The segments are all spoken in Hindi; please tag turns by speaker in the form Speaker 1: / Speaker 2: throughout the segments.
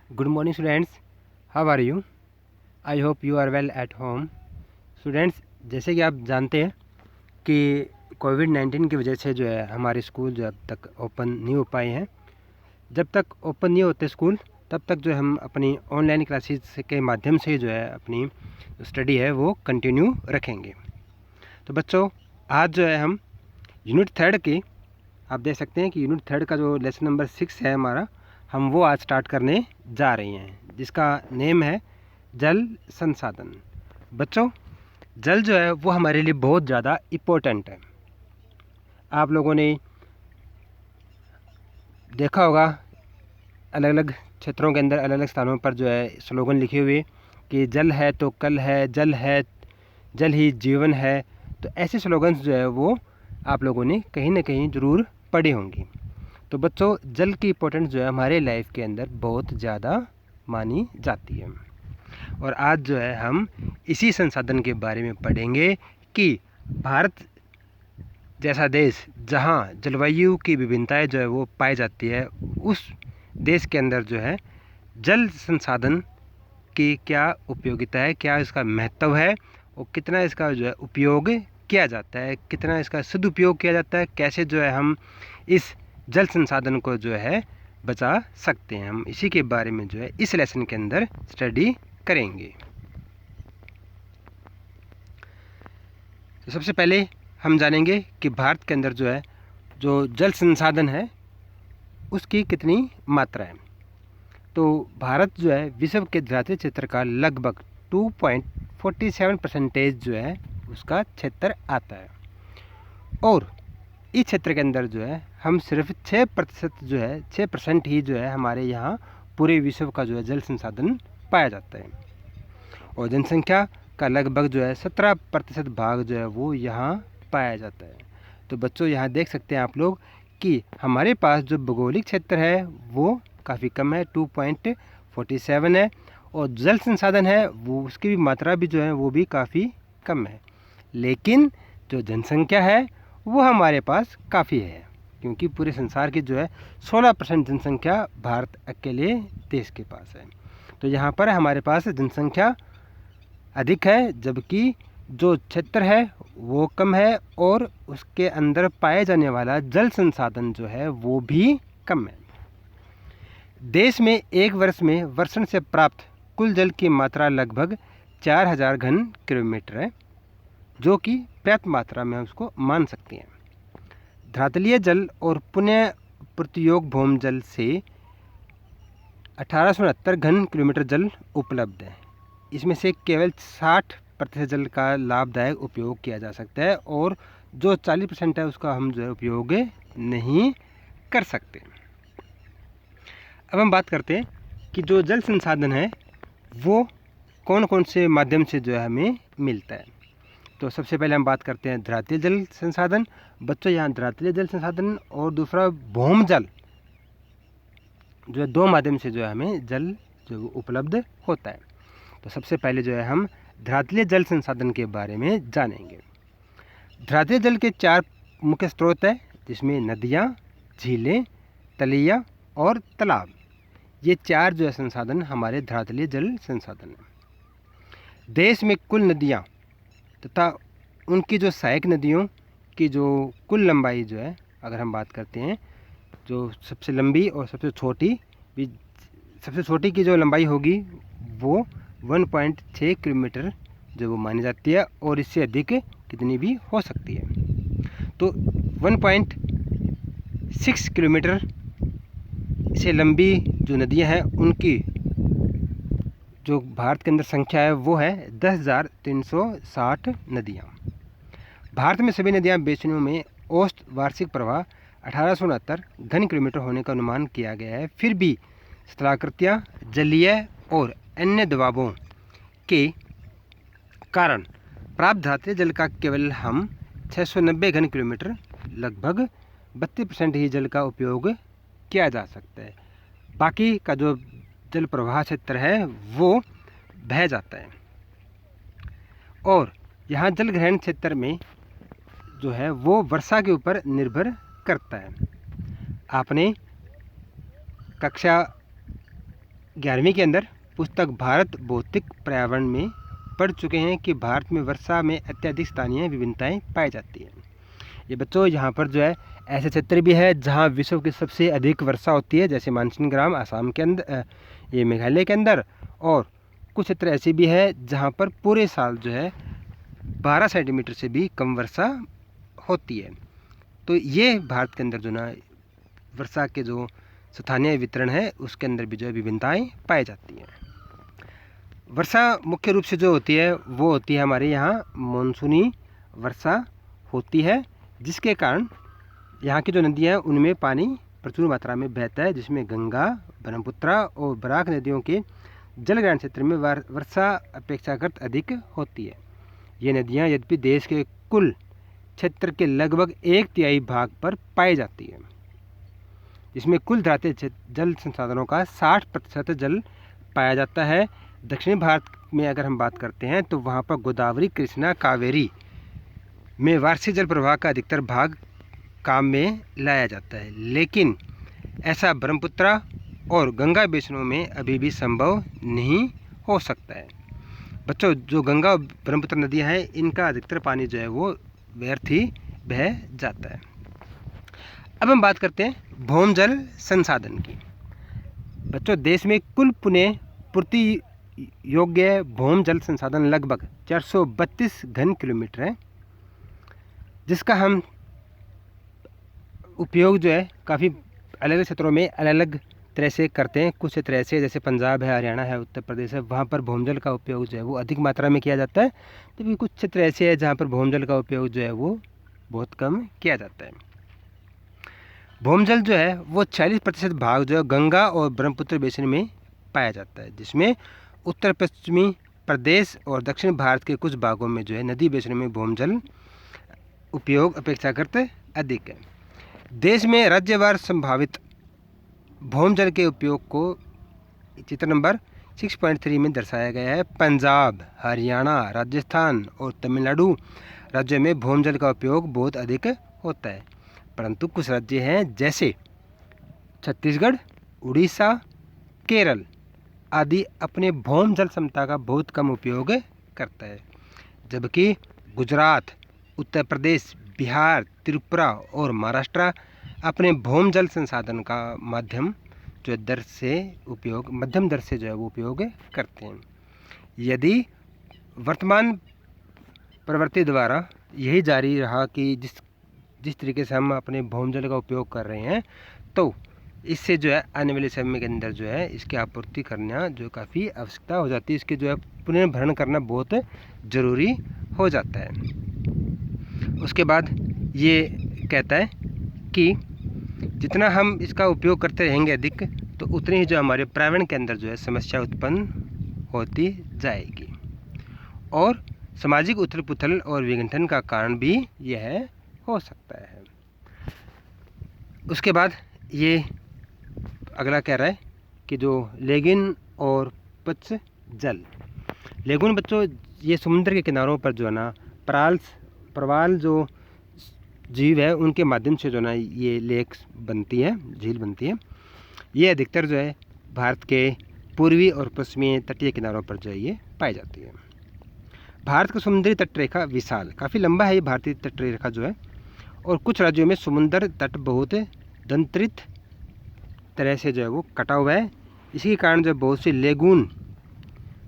Speaker 1: Good morning students, how are you? I hope you are well at home. Students, जैसे कि आप जानते हैं कि कोविड-19 की वजह से जो है हमारे स्कूल जो अब तक ओपन नहीं हो पाए हैं। जब तक ओपन नहीं होते स्कूल तब तक जो हम अपनी ऑनलाइन क्लासेस के माध्यम से जो है अपनी स्टडी है वो कंटिन्यू रखेंगे। तो बच्चों, आज जो है हम यूनिट 3 की, आप देख सकते हैं कि यूनिट 3 का जो लेसन नंबर 6 है हमारा, हम वो आज स्टार्ट करने जा रहे हैं, जिसका नेम है जल संसाधन। बच्चों, जल जो है वो हमारे लिए बहुत ज़्यादा इम्पोर्टेंट है। आप लोगों ने देखा होगा अलग अलग क्षेत्रों के अंदर अलग अलग स्थानों पर जो है स्लोगन लिखे हुए कि जल है तो कल है, जल है, जल ही जीवन है। तो ऐसे स्लोगन्स जो है वो आप लोगों ने कहीं ना कहीं ज़रूर पढ़े होंगे। तो बच्चों, जल की इम्पोर्टेंस जो है हमारे लाइफ के अंदर बहुत ज़्यादा मानी जाती है। और आज जो है हम इसी संसाधन के बारे में पढ़ेंगे कि भारत जैसा देश जहां जलवायु की विभिन्नताएं जो है वो पाई जाती है, उस देश के अंदर जो है जल संसाधन की क्या उपयोगिता है, क्या इसका महत्व है और कितना इसका जो है उपयोग किया जाता है, कितना इसका सदुपयोग किया जाता है, कैसे जो है हम इस जल संसाधन को जो है बचा सकते हैं। हम इसी के बारे में जो है इस लेसन के अंदर स्टडी करेंगे। तो सबसे पहले हम जानेंगे कि भारत के अंदर जो है जो जल संसाधन है उसकी कितनी मात्रा है। तो भारत जो है विश्व के धरातलीय क्षेत्र का लगभग 2.47% जो है उसका क्षेत्र आता है, और इस क्षेत्र के अंदर जो है हम सिर्फ 6% जो है 6% ही जो है हमारे यहाँ पूरे विश्व का जो है जल संसाधन पाया जाता है, और जनसंख्या का लगभग जो है 17% भाग जो है वो यहाँ पाया जाता है। तो बच्चों, यहाँ देख सकते हैं आप लोग कि हमारे पास जो भौगोलिक क्षेत्र है वो काफ़ी कम है, 2.47 है, और जल संसाधन है वो उसकी भी मात्रा भी जो है वो भी काफ़ी कम है। लेकिन जो जनसंख्या है वो हमारे पास काफ़ी है, क्योंकि पूरे संसार की जो है 16% जनसंख्या भारत अकेले देश के पास है। तो यहाँ पर हमारे पास जनसंख्या अधिक है, जबकि जो क्षेत्र है वो कम है, और उसके अंदर पाए जाने वाला जल संसाधन जो है वो भी कम है। देश में एक वर्ष में वर्षण से प्राप्त कुल जल की मात्रा लगभग 4000 घन किलोमीटर है, जो कि पर्याप्त मात्रा में उसको मान सकते हैं। धरातलीय जल और पुनः प्रतियोग भौम जल से 1869 घन किलोमीटर जल उपलब्ध है। इसमें से केवल 60% जल का लाभदायक उपयोग किया जा सकता है, और जो 40% है उसका हम जो है उपयोग नहीं कर सकते। अब हम बात करते हैं कि जो जल संसाधन है वो कौन कौन से माध्यम से जो है हमें मिलता है। तो सबसे पहले हम बात करते हैं धरातलीय जल संसाधन। बच्चों, यहाँ धरातलीय जल संसाधन और दूसरा भौम जल जो है, दो माध्यम से जो है हमें जल जो उपलब्ध होता है। तो सबसे पहले जो है हम धरातलीय जल संसाधन के बारे में जानेंगे। धरातलीय जल के 4 मुख्य स्रोत हैं, जिसमें नदियाँ, झीलें, तलैया और तालाब। ये 4 जो है संसाधन हमारे धरातलीय जल संसाधन हैं। देश में कुल नदियाँ तथा उनकी जो सहायक नदियों की जो कुल लंबाई जो है, अगर हम बात करते हैं, जो सबसे लंबी और सबसे छोटी की जो लंबाई होगी वो 1.6 किलोमीटर जो वो मानी जाती है, और इससे अधिक कितनी भी हो सकती है। तो 1.6 किलोमीटर से लंबी जो नदियां हैं उनकी जो भारत के अंदर संख्या है वो है 10,360 नदियाँ। भारत में सभी नदियाँ बेसिनों में औसत वार्षिक प्रवाह 1869 घन किलोमीटर होने का अनुमान किया गया है। फिर भी स्थलाकृतियाँ, जलीय और अन्य दबावों के कारण प्राप्त धरातलीय जल का केवल हम 690 घन किलोमीटर, लगभग 32% ही जल का उपयोग किया जा सकता है। बाकी का जो जल प्रवाह क्षेत्र है वो बह जाता है, और यहाँ जल ग्रहण क्षेत्र में जो है वो वर्षा के ऊपर निर्भर करता है। आपने कक्षा 11वीं के अंदर पुस्तक भारत भौतिक पर्यावरण में पढ़ चुके हैं कि भारत में वर्षा में अत्यधिक स्थानीय विभिन्नताएं पाई जाती हैं। ये बच्चों यहाँ पर जो है ऐसे क्षेत्र भी है जहाँ विश्व की सबसे अधिक वर्षा होती है, जैसे मानसून ग्राम आसाम के अंदर, ये मेघालय के अंदर, और कुछ क्षेत्र ऐसे भी है जहाँ पर पूरे साल जो है 12 सेंटीमीटर से भी कम वर्षा होती है। तो ये भारत के अंदर जो ना वर्षा के जो स्थानीय वितरण है उसके अंदर भी जो है विभिन्नताएँ पाई जाती हैं। वर्षा मुख्य रूप से जो होती है वो होती है हमारे यहाँ मानसूनी वर्षा होती है, जिसके कारण यहाँ की जो नदियाँ हैं उनमें पानी प्रचुर मात्रा में बहता है, जिसमें गंगा, ब्रह्मपुत्र और बराक नदियों के जलग्रहण क्षेत्र में वर्षा अपेक्षाकृत अधिक होती है। ये नदियाँ यद्यपि देश के कुल क्षेत्र के लगभग 1/3 भाग पर पाई जाती है, जिसमें कुल धरातल जल संसाधनों का 60% जल पाया जाता है। दक्षिणी भारत में अगर हम बात करते हैं तो वहाँ पर गोदावरी, कृष्णा, कावेरी में वार्षिक जल प्रवाह का अधिकतर भाग काम में लाया जाता है, लेकिन ऐसा ब्रह्मपुत्र और गंगा बेसिनों में अभी भी संभव नहीं हो सकता है। बच्चों, जो गंगा और ब्रह्मपुत्र नदियाँ हैं इनका अधिकतर पानी जो है वो व्यर्थ ही बह जाता है। अब हम बात करते हैं भौम जल संसाधन की। बच्चों, देश में कुल पुनः पूर्ति योग्य भौम जल संसाधन लगभग 432 घन किलोमीटर है, जिसका हम उपयोग जो है काफ़ी अलग अलग क्षेत्रों में अलग अलग तरह से करते हैं। कुछ क्षेत्र ऐसे जैसे पंजाब है, हरियाणा है, उत्तर प्रदेश है, वहाँ पर भौम जल का उपयोग जो है वो अधिक मात्रा में किया जाता है, जबकि कुछ क्षेत्र ऐसे हैं जहाँ पर भौम जल का उपयोग जो है वो बहुत कम किया जाता है। भौम जल जो है वो 40% भाग जो है गंगा और ब्रह्मपुत्र बेसिन में पाया जाता है, जिसमें उत्तर पश्चिमी प्रदेश और दक्षिण भारत के कुछ भागों में जो है नदी बेसिन में भौम जल उपयोग अपेक्षाकृत अधिक है। देश में राज्यवार संभावित भौम जल के उपयोग को चित्र नंबर 6.3 में दर्शाया गया है। पंजाब, हरियाणा, राजस्थान और तमिलनाडु राज्यों में भौम जल का उपयोग बहुत अधिक होता है, परंतु कुछ राज्य हैं जैसे छत्तीसगढ़, उड़ीसा, केरल आदि अपने भौम जल क्षमता का बहुत कम उपयोग करता है, जबकि गुजरात, उत्तर प्रदेश, बिहार, त्रिपुरा और महाराष्ट्र अपने भौम जल संसाधन का मध्यम दर से जो है वो उपयोग करते हैं। यदि वर्तमान प्रवृत्ति द्वारा यही जारी रहा कि जिस तरीके से हम अपने भौम जल का उपयोग कर रहे हैं, तो इससे जो है आने वाले समय के अंदर जो है इसकी आपूर्ति करना जो काफ़ी आवश्यकता हो जाती है, इसके जो है पुनर्भरण करना बहुत ज़रूरी हो जाता है। उसके बाद ये कहता है कि जितना हम इसका उपयोग करते रहेंगे अधिक, तो उतनी ही जो हमारे पर्यावरण के अंदर जो है समस्या उत्पन्न होती जाएगी और सामाजिक उथल पुथल और विघटन का कारण भी यह हो सकता है। उसके बाद ये अगला कह रहा है कि जो लेगिन और पच्छ जल। लेगुन बच्चों, ये समुद्र के किनारों पर जो है ना प्रवाल जो जीव है उनके माध्यम से जो ना ये लेक्स बनती है, झील बनती है। ये अधिकतर जो है भारत के पूर्वी और पश्चिमी तटीय किनारों पर जो है ये पाई जाती है। भारत का समुद्री तट रेखा विशाल, काफ़ी लंबा है ये भारतीय तट रेखा जो है, और कुछ राज्यों में समुद्र तट बहुत दंत्रित तरह से जो है वो कटा हुआ है। इसी कारण जो बहुत सी लेगून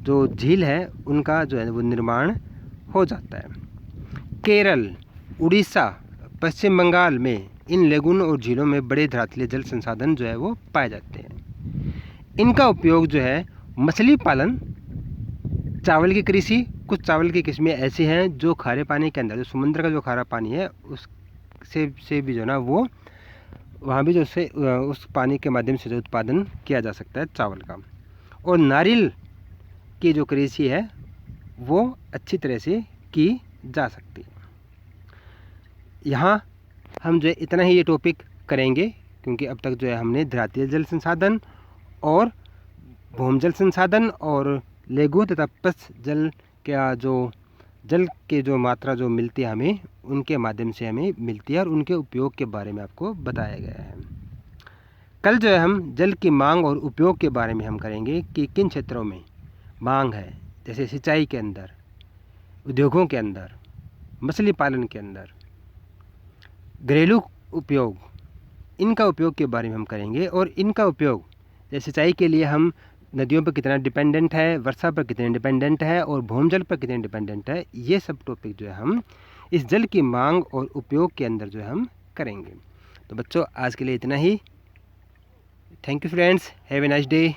Speaker 1: जो झील है उनका जो है वो निर्माण हो जाता है। केरल, उड़ीसा, पश्चिम बंगाल में इन लेगून और झीलों में बड़े धरातलीय जल संसाधन जो है वो पाए जाते हैं। इनका उपयोग जो है मछली पालन, चावल की कृषि, कुछ चावल की किस्में ऐसी हैं जो खारे पानी के अंदर, जो समुद्र का जो खारा पानी है उससे भी जो ना वो वहाँ भी जो से उस पानी के माध्यम से जो उत्पादन किया जा सकता है चावल का। और नारियल की जो कृषि है वो अच्छी तरह से की जा सकती है। यहाँ हम जो है इतना ही ये टॉपिक करेंगे, क्योंकि अब तक जो है हमने धरातलीय जल संसाधन और भूमि जल संसाधन और लघु तथा पच्छ जल का जो जल के जो मात्रा जो मिलती है हमें उनके माध्यम से हमें मिलती है और उनके उपयोग के बारे में आपको बताया गया है। कल जो है हम जल की मांग और उपयोग के बारे में हम करेंगे कि किन क्षेत्रों में मांग है, जैसे सिंचाई के अंदर, उद्योगों के अंदर, मछली पालन के अंदर, घरेलू उपयोग, इनका उपयोग के बारे में हम करेंगे। और इनका उपयोग जैसे सिंचाई के लिए हम नदियों पर कितना डिपेंडेंट है, वर्षा पर कितने डिपेंडेंट है और भूमजल पर कितने डिपेंडेंट है, ये सब टॉपिक जो है हम इस जल की मांग और उपयोग के अंदर जो है हम करेंगे। तो बच्चों आज के लिए इतना ही। Thank you friends, have a nice day.